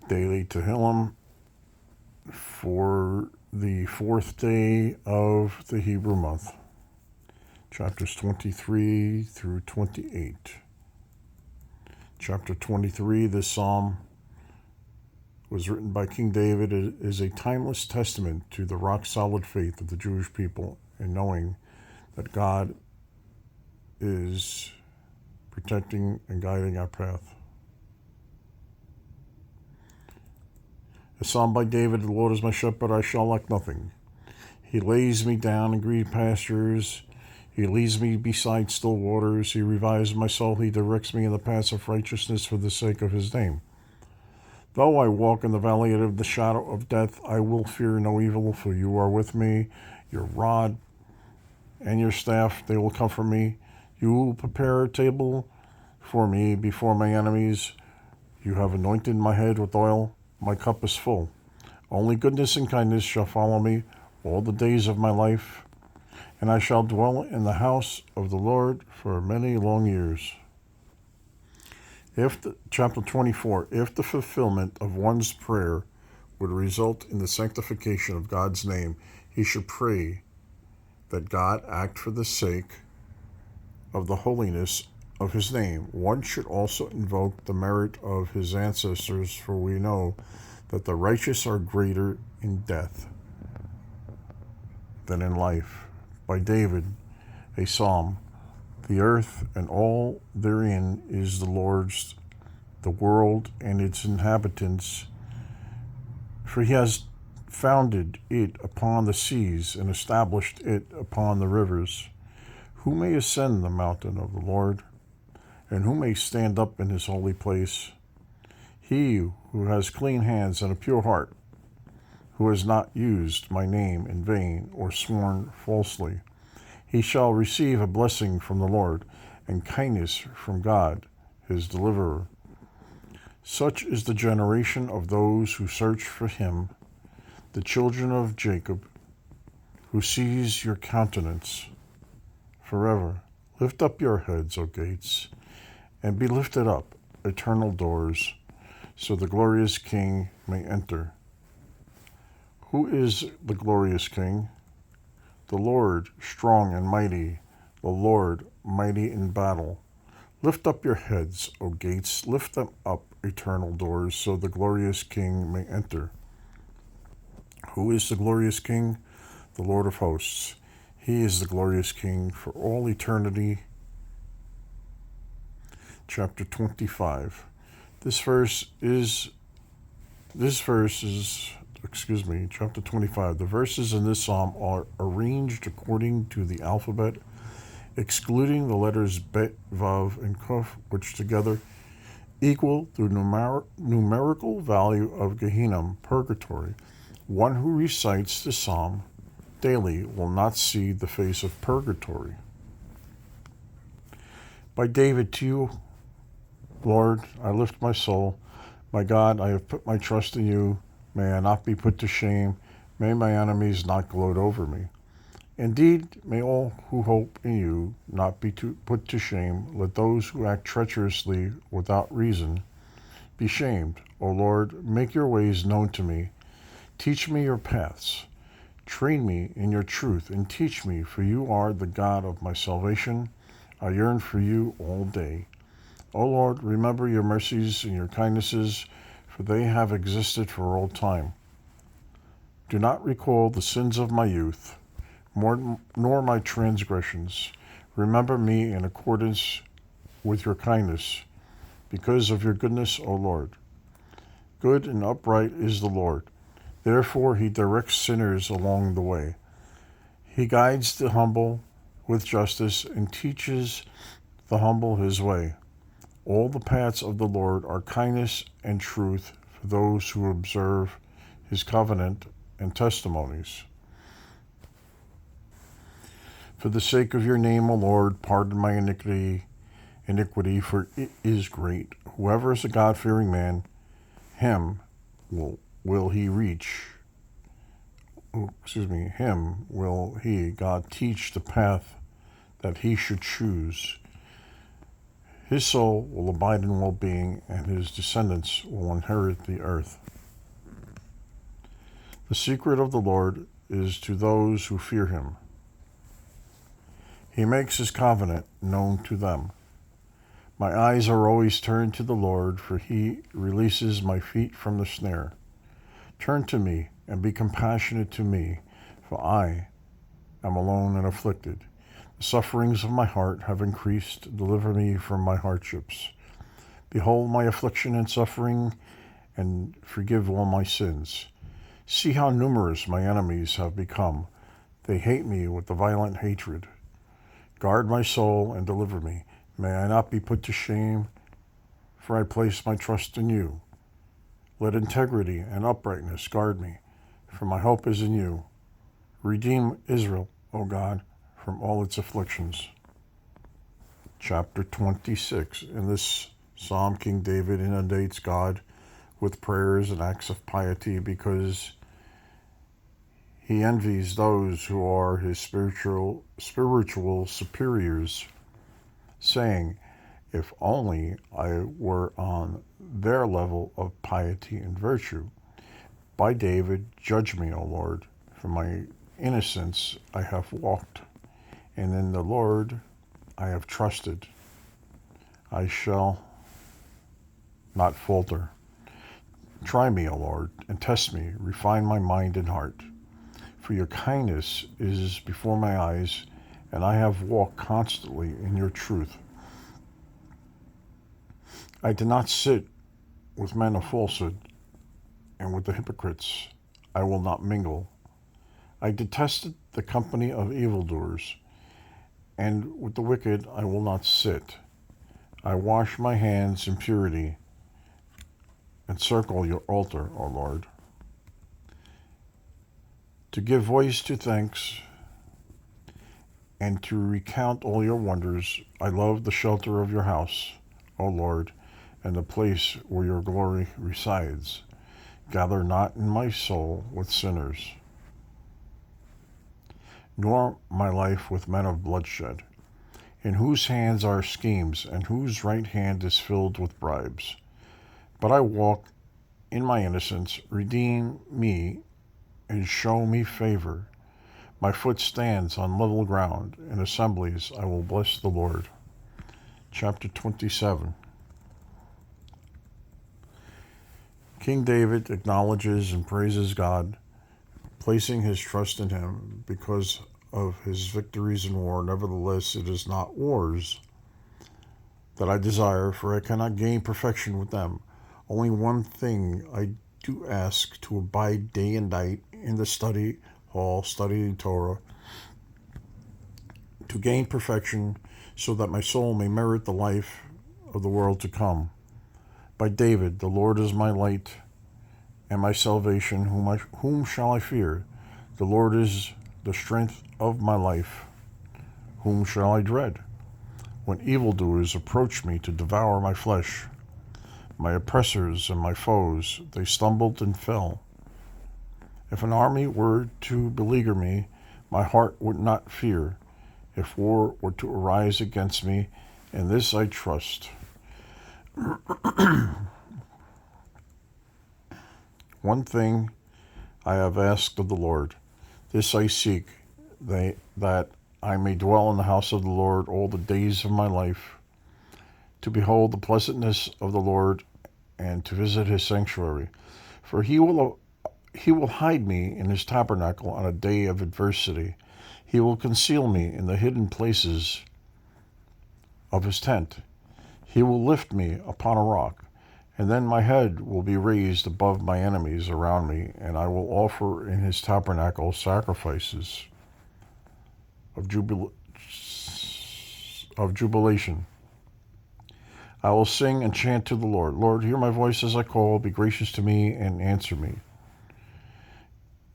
Daily Tehilim for the fourth day of the Hebrew month, chapters 23 through 28. Chapter 23, this psalm was written by King David. It is a timeless testament to the rock-solid faith of the Jewish people in knowing that God is protecting and guiding our path. A psalm by David, the Lord is my shepherd, I shall lack nothing. He lays me down in green pastures. He leads me beside still waters. He revives my soul. He directs me in the paths of righteousness for the sake of his name. Though I walk in the valley of the shadow of death, I will fear no evil, for you are with me. Your rod and your staff, they will comfort me. You will prepare a table for me before my enemies. You have anointed my head with oil. My cup is full. Only goodness and kindness shall follow me all the days of my life, and I shall dwell in the house of the Lord for many long years. Chapter 24, if the fulfillment of one's prayer would result in the sanctification of God's name, he should pray that God act for the sake of the holiness of his name. One should also invoke the merit of his ancestors, for we know that the righteous are greater in death than in life. By David, a psalm. The earth and all therein is the Lord's, the world and its inhabitants, for he has founded it upon the seas and established it upon the rivers. Who may ascend the mountain of the Lord, and who may stand up in his holy place? He who has clean hands and a pure heart, who has not used my name in vain or sworn falsely. He shall receive a blessing from the Lord and kindness from God, his deliverer. Such is the generation of those who search for him, the children of Jacob, who sees your countenance forever. Lift up your heads, O gates, and be lifted up, eternal doors, so the glorious King may enter. Who is the glorious King? The Lord, strong and mighty, the Lord, mighty in battle. Lift up your heads, O gates, lift them up, eternal doors, so the glorious King may enter. Who is the glorious King? The Lord of hosts. He is the glorious King for all eternity. Chapter 25. Chapter 25. The verses in this psalm are arranged according to the alphabet, excluding the letters Bet, Vav, and Kuf, which together equal the numerical value of Gehenna, purgatory. One who recites the psalm daily will not see the face of purgatory. By David, to you, Lord, I lift my soul. My God, I have put my trust in you. May I not be put to shame. May my enemies not gloat over me. Indeed, may all who hope in you not be put to shame. Let those who act treacherously without reason be shamed. O Lord, make your ways known to me. Teach me your paths. Train me in your truth and teach me, for you are the God of my salvation. I yearn for you all day. O Lord, remember your mercies and your kindnesses, for they have existed for all time. Do not recall the sins of my youth, nor my transgressions. Remember me in accordance with your kindness, because of your goodness, O Lord. Good and upright is the Lord. Therefore he directs sinners along the way. He guides the humble with justice and teaches the humble his way. All the paths of the Lord are kindness and truth for those who observe his covenant and testimonies. For the sake of your name, O Lord, pardon my iniquity, for it is great. Whoever is a God-fearing man, him will he reach. Him will he, God, teach the path that he should choose. His soul will abide in well-being, and his descendants will inherit the earth. The secret of the Lord is to those who fear him. He makes his covenant known to them. My eyes are always turned to the Lord, for he releases my feet from the snare. Turn to me and be compassionate to me, for I am alone and afflicted. The sufferings of my heart have increased. Deliver me from my hardships. Behold my affliction and suffering, and forgive all my sins. See how numerous my enemies have become. They hate me with a violent hatred. Guard my soul and deliver me. May I not be put to shame, for I place my trust in you. Let integrity and uprightness guard me, for my hope is in you. Redeem Israel, O God, from all its afflictions. Chapter 26. In this psalm, King David inundates God with prayers and acts of piety because he envies those who are his spiritual superiors, saying, if only I were on their level of piety and virtue. By David, judge me, O Lord, for my innocence I have walked, and in the Lord I have trusted. I shall not falter. Try me, O Lord, and test me. Refine my mind and heart. For your kindness is before my eyes, and I have walked constantly in your truth. I did not sit with men of falsehood, and with the hypocrites I will not mingle. I detested the company of evildoers, and with the wicked I will not sit. I wash my hands in purity, and circle your altar, O Lord. To give voice to thanks and to recount all your wonders, I love the shelter of your house, O Lord, and the place where your glory resides. Gather not in my soul with sinners, nor my life with men of bloodshed, in whose hands are schemes, and whose right hand is filled with bribes. But I walk in my innocence. Redeem me and show me favor. My foot stands on level ground. In assemblies I will bless the Lord. Chapter 27. King David acknowledges and praises God, placing his trust in him because of his victories in war. Nevertheless, it is not wars that I desire, for I cannot gain perfection with them. Only one thing I do ask, to abide day and night in the study hall, studying Torah, to gain perfection, so that my soul may merit the life of the world to come. By David, the Lord is my light and my salvation. Whom shall I fear? The Lord is the strength of my life. Whom shall I dread? When evildoers approach me to devour my flesh, my oppressors and my foes, they stumbled and fell. If an army were to beleaguer me, my heart would not fear. If war were to arise against me, in this I trust. One thing I have asked of the Lord, this I seek, that I may dwell in the house of the Lord all the days of my life, to behold the pleasantness of the Lord and to visit his sanctuary. For he will hide me in his tabernacle on a day of adversity. He will conceal me in the hidden places of his tent. He will lift me upon a rock, and then my head will be raised above my enemies around me, and I will offer in his tabernacle sacrifices of jubilation. I will sing and chant to the Lord. Lord, hear my voice as I call. Be gracious to me and answer me.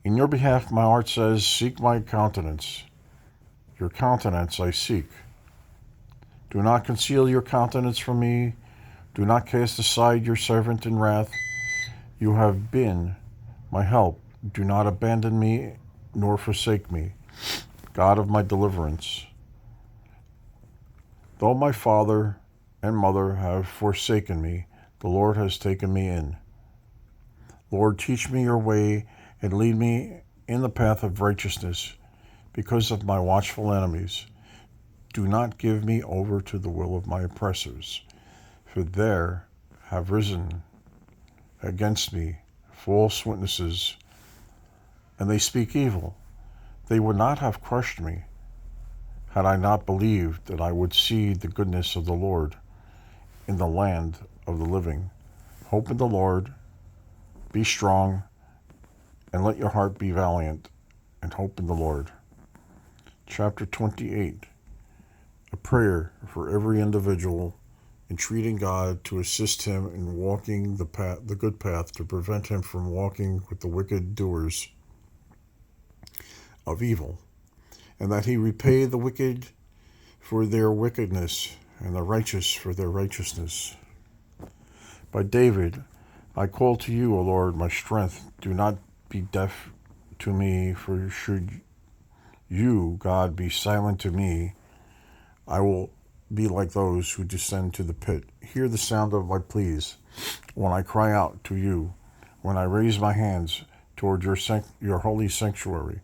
In your behalf, my heart says, seek my countenance. Your countenance I seek. Do not conceal your countenance from me. Do not cast aside your servant in wrath. You have been my help. Do not abandon me nor forsake me, God of my deliverance. Though my father and mother have forsaken me, the Lord has taken me in. Lord, teach me your way and lead me in the path of righteousness because of my watchful enemies. Do not give me over to the will of my oppressors, for there have risen against me false witnesses, and they speak evil. They would not have crushed me had I not believed that I would see the goodness of the Lord in the land of the living. Hope in the Lord, be strong, and let your heart be valiant, and hope in the Lord. Chapter 28, a prayer for every individual, entreating God to assist him in walking the good path, to prevent him from walking with the wicked doers of evil, and that he repay the wicked for their wickedness and the righteous for their righteousness. By David, I call to you, O Lord, my strength. Do not be deaf to me, for should you, God, be silent to me, I will be like those who descend to the pit. Hear the sound of my pleas when I cry out to you, when I raise my hands toward your holy sanctuary.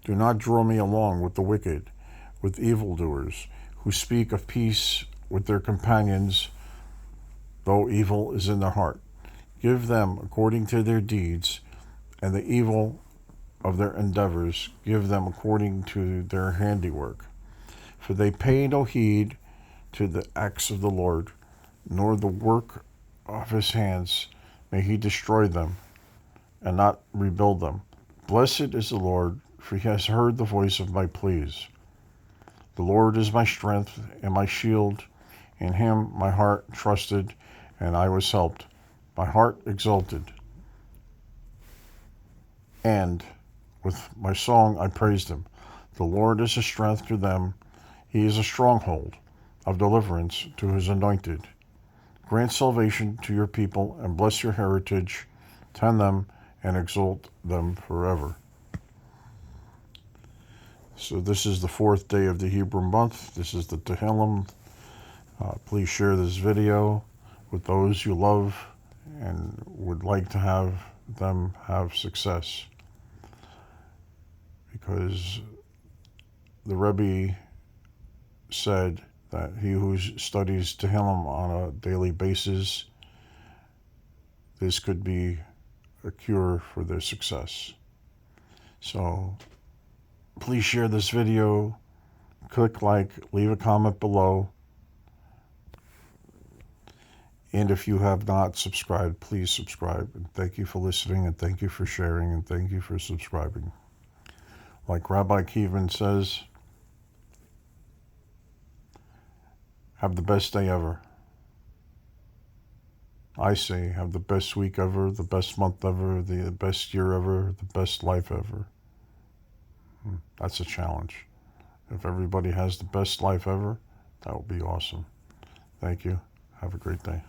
Do not draw me along with the wicked, with evildoers, who speak of peace with their companions, though evil is in their heart. Give them according to their deeds, and the evil of their endeavors give them according to their handiwork. For they pay no heed to the acts of the Lord, nor the work of his hands. May he destroy them and not rebuild them. Blessed is the Lord, for he has heard the voice of my pleas. The Lord is my strength and my shield. In him my heart trusted, and I was helped. My heart exulted, and with my song I praised him. The Lord is a strength to them. He is a stronghold of deliverance to his anointed. Grant salvation to your people and bless your heritage. Tend them and exalt them forever. So this is the 4th day of the Hebrew month. This is the Tehilim. Please share this video with those you love and would like to have them have success. Because the Rebbe said that he who studies Tehilim on a daily basis, this could be a cure for their success. So please share this video, click like, leave a comment below, and if you have not subscribed, please subscribe. And thank you for listening, and thank you for sharing, and thank you for subscribing. Like Rabbi Kevin says, have the best day ever. I say, have the best week ever, the best month ever, the best year ever, the best life ever. That's a challenge. If everybody has the best life ever, that would be awesome. Thank you. Have a great day.